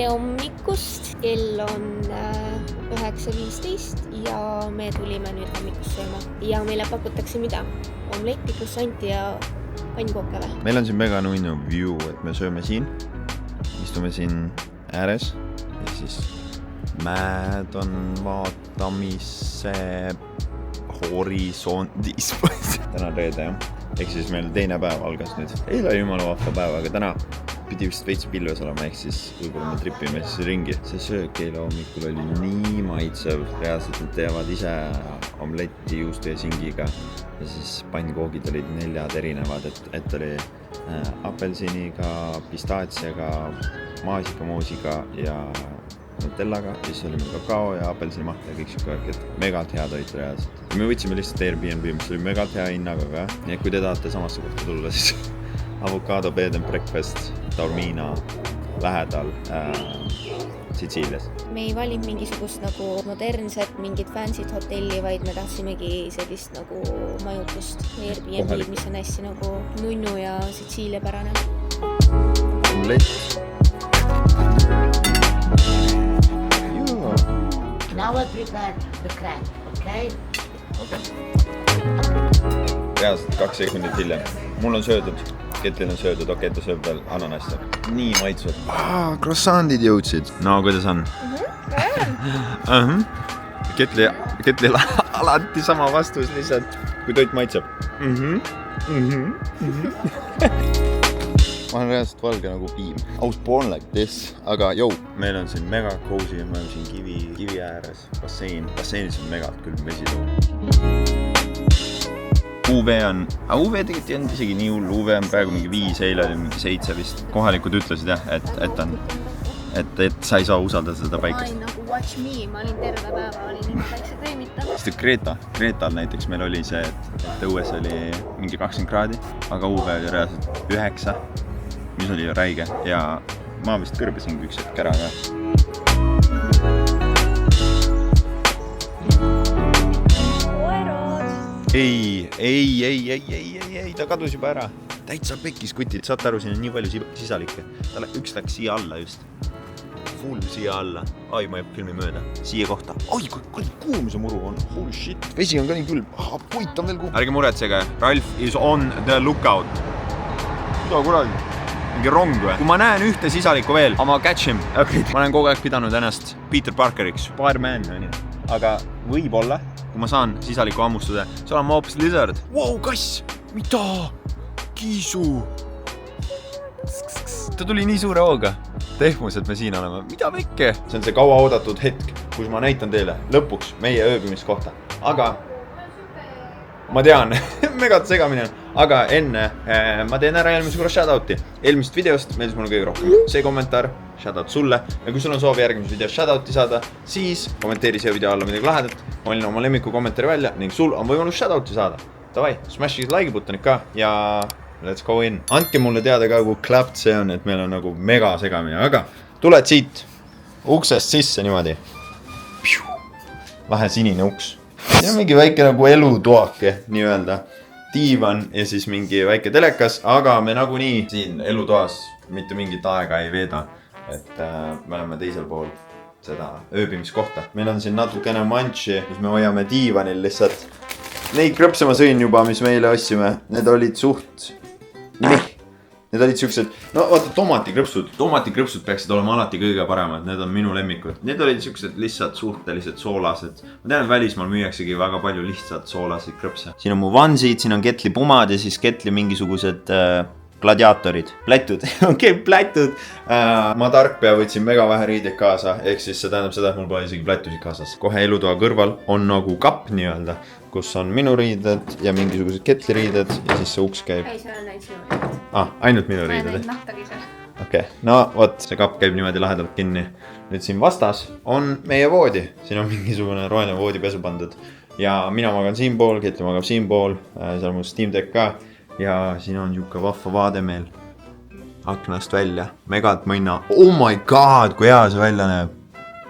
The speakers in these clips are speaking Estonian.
tere hommikust, kell on 9:15 ja me tulime nüüd hommikust sööma ja meile pakutakse mida? Omletti, croissanti ja pannkooke või? Meil on siin mega nunnu view, et me sööme siin, istume siin ääres ja siis mäed on vaatamise horisondis. Täna on reede jah, ehk siis meil teine päev algas nüüd. Eile oli jumala vahva päev, aga täna pidi vist veits pilves olema, ehk siis võib-olla me tripime siis ringi. See söök eile hommikul oli nii maitsev, reaalselt nad teevad ise omletti juustu ja singiga ja siis pannkoogid olid 4 erinevad, et oli apelsiniga, pistaatsiaga, maasikamoosiga ja nutellaga, siis oli meil kakao ja apelsinimaht ja kõik siuke värk, et megalt hea toit reaalselt. Me võtsime lihtsalt Airbnb, mis oli megalt hea hinnaga ka. Nii et kui te tahate samasse kohta tulla, siis Avocado Bed and Breakfast Taormina lähedal Sitsiilias. Me ei valinud mingisugust nagu modernset, mingit fancy't hotelli, vaid me tahtsimegi sellist nagu majutust Airbnb, mis on hästi nagu nunnu ja Sitsiilia pärane. Omlett. Now I prepare the crab, okay? Reaalselt 2 sekundit hiljem. Mul on söödud, Ketlil on söödud, okei, ta sööb veel ananassi. Nii maitsud. Croissandid jõudsid. No, kuidas on? Ketlil alati sama vastus lihtsalt, kui toit maitseb. Ma olen reaalselt valge nagu piim. I was born like this, aga meil on siin mega cozy ja me oleme siin kivi ääres, bassein. Basseinis on megalt külm vesi too. UV on, aga UV tegelikult ei olnud isegi nii hull. UV on praegu mingi 5, eile oli mingi 7 vist. Kohalikud ütlesid jah, et sa ei saa usaldada seda päikest. Ma olin nagu watch me, ma olin terve päeva, olin nagu päiksekreemita. Sest Kreetal näiteks meil oli see, et õues oli mingi 20 kraadi, aga UV oli reaalselt 9. Mis oli ju räige ja ma vist kõrbesin üks hetk ära ka. Ei, ta kadus juba ära. Täitsa pekkis kutid, saate aru, siin on nii palju sisalikke. Üks läks siia alla just. Full siia alla. Ai, ma jääb filmi mööda. Siia kohta. Ai, kui kuum see muru on. Holy shit. Vesi on ka nii külm. Puit on veel kuum. Ärge muretsege. Ralf is on the lookout. Mida kuradi? Mingi rong või? Kui ma näen ühte sisalikku veel, ma catch him. Okay. Ma olen kogu aeg pidanud ennast Peter Parkeriks. Spider-Man on ju. Aga võib-olla, kui ma saan sisaliku ammustuda, see olen ma hoopis lizard. Wow, kass! Mida? Kiisu! Ta tuli nii suure hooga. Tehmus, et me siin oleme. Mida vekke? See on see kaua oodatud hetk, kus ma näitan teile lõpuks meie ööbimiskohta. Aga ma tean, megalt segamine on. Aga enne ma teen ära eelmise korra shoutouti. Eelmisest videost meeldis mulle kõige rohkem see kommentaar, shoutout sulle. Ja kui sul on soovi järgmises videos shoutouti saada, siis kommenteeri see video alla midagi lahedat. Ma olin oma lemmiku kommentaari välja ning sul on võimalus shoutouti saada. Davai, smashige like buttonit ka ja let's go in. Andke mulle teada ka, kui klapt see on, et meil on nagu mega segamine. Aga tuled siit uksest sisse niimoodi. Lahe sinine uks. Siin on mingi väike nagu elutoake, nii öelda. Diivan ja siis mingi väike telekas, aga me nagunii siin elutoas mitte mingit aega ei veeda, et me oleme teisel pool seda ööbimiskohta. Meil on siin natukene manši, mis me hoiame diivanil lihtsalt. Neid krõpse ma sõin juba, mis meile ostsime. Need olid suht... Need olid siuksed... No vaata, tomatikrõpsud peaksid olema alati kõige paremad. Need on minu lemmikud. Need olid siuksed lihtsalt suhtelised soolased. Ma tean, et välismaal müüaksegi väga palju lihtsalt soolasid krõpse. Siin on mu vansid, siin on Ketli pumad ja siis Ketli mingisugused gladiaatorid. Plätud. Okei, plätud. Ma tarkpea võtsin mega vähe riideid kaasa. Ehk siis see tähendab seda, et mul pole isegi plätusid kaasas. Kohe elutoa kõrval on nagu kapp nii-öelda, kus on minu riided ja mingisugused Ketli riided ja siis see uks käib. Ei, seal on näid sinu. Ainult minu riided. Nahtagi seal. Okei, no võt, see kapp käib niimoodi lahedalt kinni. Nüüd siin vastas on meie voodi. Siin on mingisugune roheline voodipesu pandud. Ja mina magan siin pool, Ketli magab siin pool. Seal on mu Steam Deck ka. Ja siin on juhka vahva vaade meil. Aknast välja. Megalt mõnna. Oh my god, kui hea see välja näeb.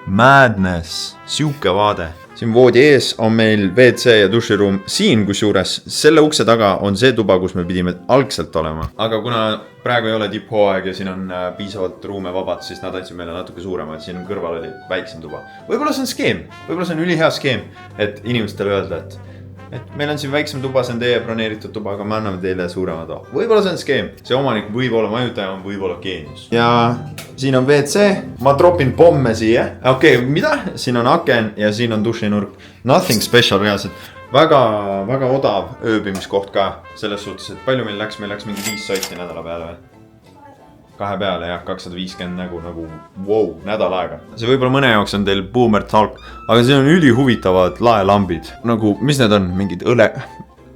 Madness. Siuke vaade. siin voodi ees on meil WC ja duširuum. Siin kusjuures selle ukse taga on see tuba, kus me pidime algselt olema. Aga kuna praegu ei ole tipphooaeg ja siin on piisavalt ruume vabad, siis nad andsid meile natuke suuremad. Siin kõrval oli väiksem tuba. Võib-olla see on skeem. Võib-olla see on ülihea skeem, et inimestele öelda, et meil on siin väiksem tuba, see on teie broneeritud tuba, aga me anname teile suurema toa. Võib-olla see on skeem. See omanik võib olla majutaja, on võib olla geenius. Ja siin on WC. Ma tropin pomme siia. Okei, mida? Siin on aken ja siin on dušinurk. Nothing special reaalselt. Väga odav ööbimiskoht ka. Selles suhtes, et palju meil läks mingi 5 sotti nädala peale või? 2 peale jah, 250 nagu wow, nädal aega. See võib-olla mõne jaoks on teil boomer talk, aga siin on ülihuvitavad laelambid. Nagu, mis need on? Mingid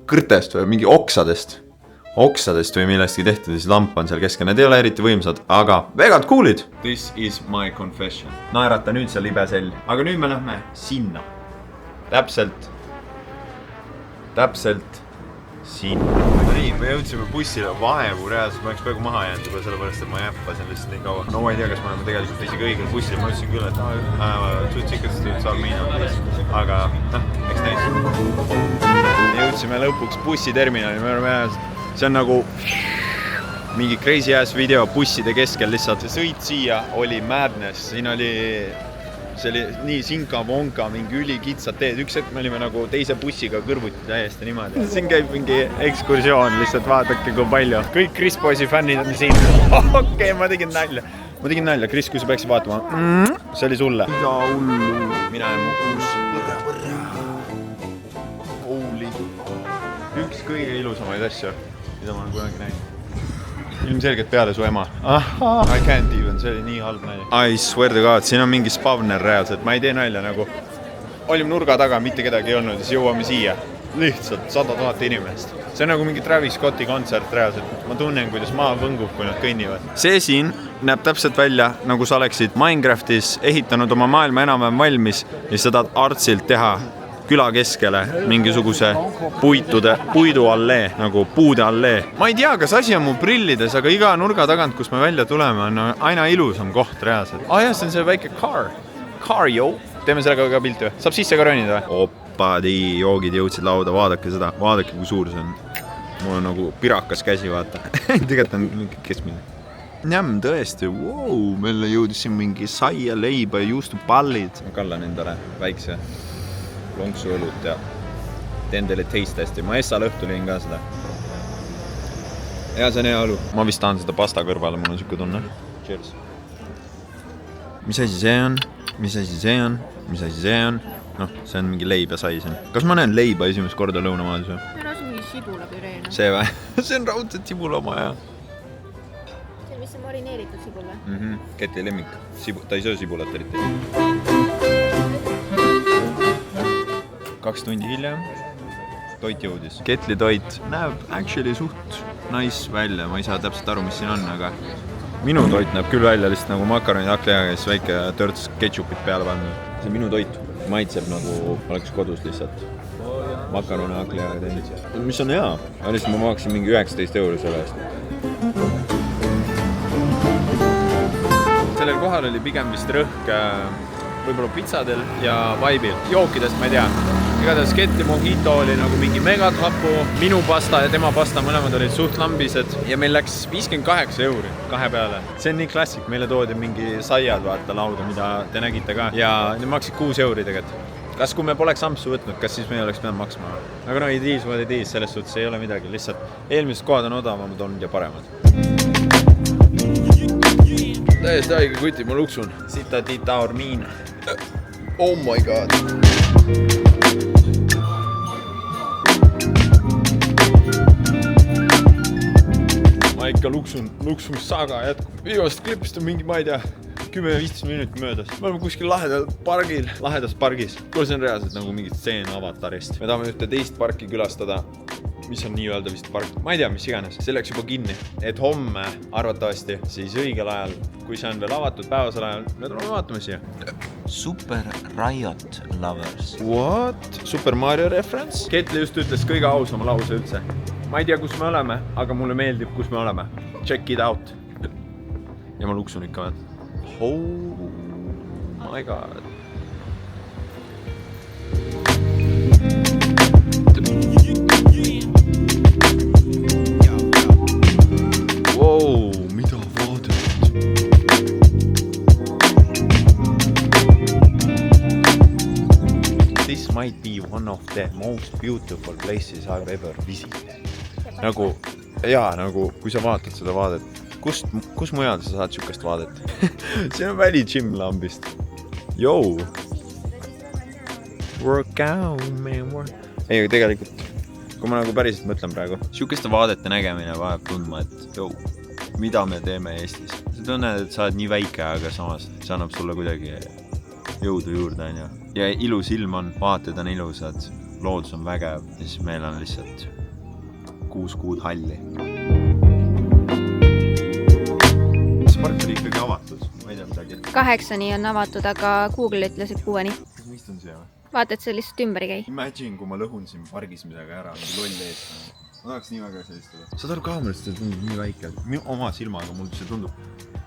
kõrtest või mingi oksadest või millestki tehtud, siis lamp on seal keskel. Need ei ole eriti võimsad, aga vegad coolid. This is my confession. Naerata nüüd see libe sell. Aga nüüd me lähme sinna. Täpselt siin. Nii, me jõudsime bussile vaevu reaalselt, ma oleks peaaegu maha jäänud juba sellepärast, et ma jäppasin lihtsalt nii kaua. No ma ei tea, kas me oleme tegelikult isegi õigel bussil, ma ütlesin küll, et tsutsikas Armeenia, aga eks näis. Me jõudsime lõpuks bussiterminali, me oleme reaalselt, see on nagu mingi crazy ass video busside keskel lihtsalt. See sõit siia oli madness, siin oli see oli nii sinka-vonka, mingi ülikitsad teed. Üks hetk me olime nagu teise bussiga kõrvuti täiesti niimoodi. Siin käib mingi ekskursioon, lihtsalt vaadake kui palju. Kõik Chris Boysi fännid on siin. Okei, ma tegin nalja. Chris, kui sa peaksid vaatama. See oli sulle. Mida hullu. Mina ja mu uus. Holy. Üks kõige ilusamaid asju, mida ma olen kunagi näinud. Ilmselgelt peale su ema. I can't even, see oli nii halb nalja. I swear to God, siin on mingi spavner reaalselt, ma ei tee nalja nagu. Olime nurga taga, mitte kedagi ei olnud, siis jõuame siia. Lihtsalt 100 000 inimest. See on nagu mingi Travis Scotti kontsert reaalselt. Ma tunnen, kuidas maa võngub, kui nad kõnnivad. See siin näeb täpselt välja, nagu sa oleksid Minecraftis ehitanud oma maailma enam-vähem valmis ja sa tahad artsilt teha küla keskele mingisuguse puiduallee, nagu puude allee. Ma ei tea, kas asi on mu prillides, aga iga nurga tagant, kus me välja tuleme, on aina ilusam koht reaalselt. Jah, see on see väike car, yo. Teeme sellega ka pilti või? Saab sisse ka rõnida või? Oppadi, joogid jõudsid lauda, vaadake seda. Vaadake, kui suur see on. Mul on nagu pirakas käsi, vaata. Tegelikult on mingi keskmine. Nämm, tõesti, wow, meile jõudis siin mingi saia, leiba ja juustupallid. Ma kallan endale väikse lonksu õlut ja teen teile taste testi. Ma Essal õhtul jõin ka seda. Ja see on hea õlu. Ma vist tahan seda pasta kõrvale, mul on siuke tunne. Cheers. Mis asi see on? Mis asi see on? Mis asi see on? Noh, see on mingi leib ja sai siin. Kas ma näen leiba esimest korda lõunamaalis või? Meil on mingi sibulapüreena. See või? See on raudselt sibulama ja. See on vist see marineeritud sibul või? Ketli lemmik. Ta ei söö sibulat eriti. 2 tundi hiljem toit jõudis. Ketli toit näeb actually suht nice välja. Ma ei saa täpselt aru, mis siin on, aga minu toit näeb küll välja lihtsalt nagu makaroni hakklihaga, kes väike törts ketšupit peale pannud. See minu toit maitseb nagu oleks kodus lihtsalt makaroni hakklihaga teinud. Mis on hea, aga lihtsalt ma maaksin mingi 19 € selle eest. Sellel kohal oli pigem vist rõhk võib-olla pitsadel ja vaibil. Jookidest ma ei tea. Igatahes Ketli mojito oli nagu mingi megatrapu. Minu pasta ja tema pasta mõlemad olid suht lambised. Ja meil läks 58 € 2 peale. See on nii klassik. Meile toodi mingi saiad vaata lauda, mida te nägite ka. Ja need maksid 6 € tegelikult. Kas kui me poleks ampsu võtnud, kas siis me oleks pidanud maksma? Aga no ei tiis, ma ei tiis. Selles suhtes ei ole midagi. Lihtsalt eelmised kohad on odavamad olnud ja paremad. Täiesti haige kuti, ma luksun. Sita Tita Armiin. Oh my god. Ma ikka luksun saga jätkub. Viimast klipist on mingi, ma ei tea, 10-15 minutit möödas. Me oleme kuskil lahedas pargis. Kuule, see on reaalselt nagu mingi stseen Avatarist. Me tahame ühte teist parki külastada, mis on nii öelda vist park. Ma ei tea, mis iganes. See läks juba kinni. Et homme arvatavasti siis õigel ajal, kui see on veel avatud päevasel ajal, me tuleme vaatama siia. Super Riot Lovers. What? Super Mario reference? Ketli just ütles kõige ausama lause üldse. Ma ei tea, kus me oleme, aga mulle meeldib, kus me oleme. Check it out. Ja ma luksun ikka vaat. Oh my god. Wow, mida vaadet. This might be one of the most beautiful places I've ever visited. Nagu, jaa, nagu kui sa vaatad seda vaadet, kus mujal sa saad sükest vaadet? See on väli gym lambist. Yo! Work out, man, work. Ei, tegelikult, kui ma nagu päriselt mõtlen praegu, sükeste vaadete nägemine vajab tundma, et jo, mida me teeme Eestis. Sa tunned, et sa oled nii väike, aga samas see annab sulle kuidagi jõudu juurde, on ju. Ja ilus ilm on, vaated on ilusad, loodus on vägev ja siis meil on lihtsalt 6 kuud halli. See park oli ikkagi avatud, ma ei tea midagi. 8 on avatud, aga Google ütles, et 6. Kas ma istun siia või? Vaata, et see lihtsalt ümber ei käi. Imagine, kui ma lõhun siin pargis midagi ära, mingi loll ees. Ma tahaks nii väga sellistada. Saad aru kaamerast, see tundub nii väike. Oma silmaga mul see tundub.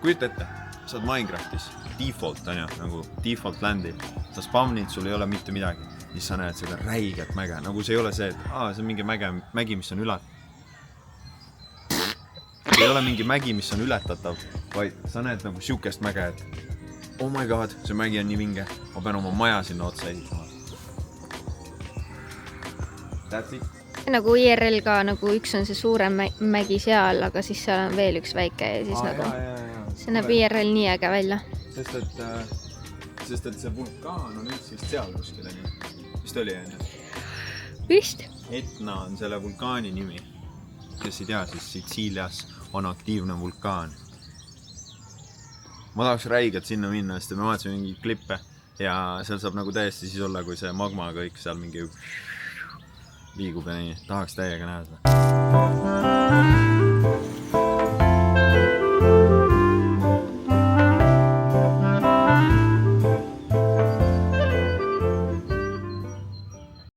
Kujuta ette, sa oled Minecraftis, default on ju, nagu default landil. Sa spawnid, sul ei ole mitte midagi. Siis sa näed seda räiget mäge. Nagu see ei ole see, et see on mingi mägi, mis on See ei ole mingi mägi, mis on ületatav, vaid sa näed nagu siukest mäge, et oh my god, see mägi on nii vinge. Ma pean oma maja sinna otsa ehitama. That's it. Nagu IRL ka, nagu üks on see suurem mägi seal, aga siis seal on veel üks väike ja siis nagu see näeb IRL nii äge välja. Sest et see vulkaan on üldse vist seal kuskil, vist oli enne. Vist? Etna on selle vulkaani nimi. Kes ei tea, siis Sitsiilias on aktiivne vulkaan. Ma tahaks räigelt sinna minna, sest me vaatasime mingi klippe ja seal saab nagu täiesti siis olla, kui see magma kõik seal mingi liigub ja nii. Tahaks täiega näha seda.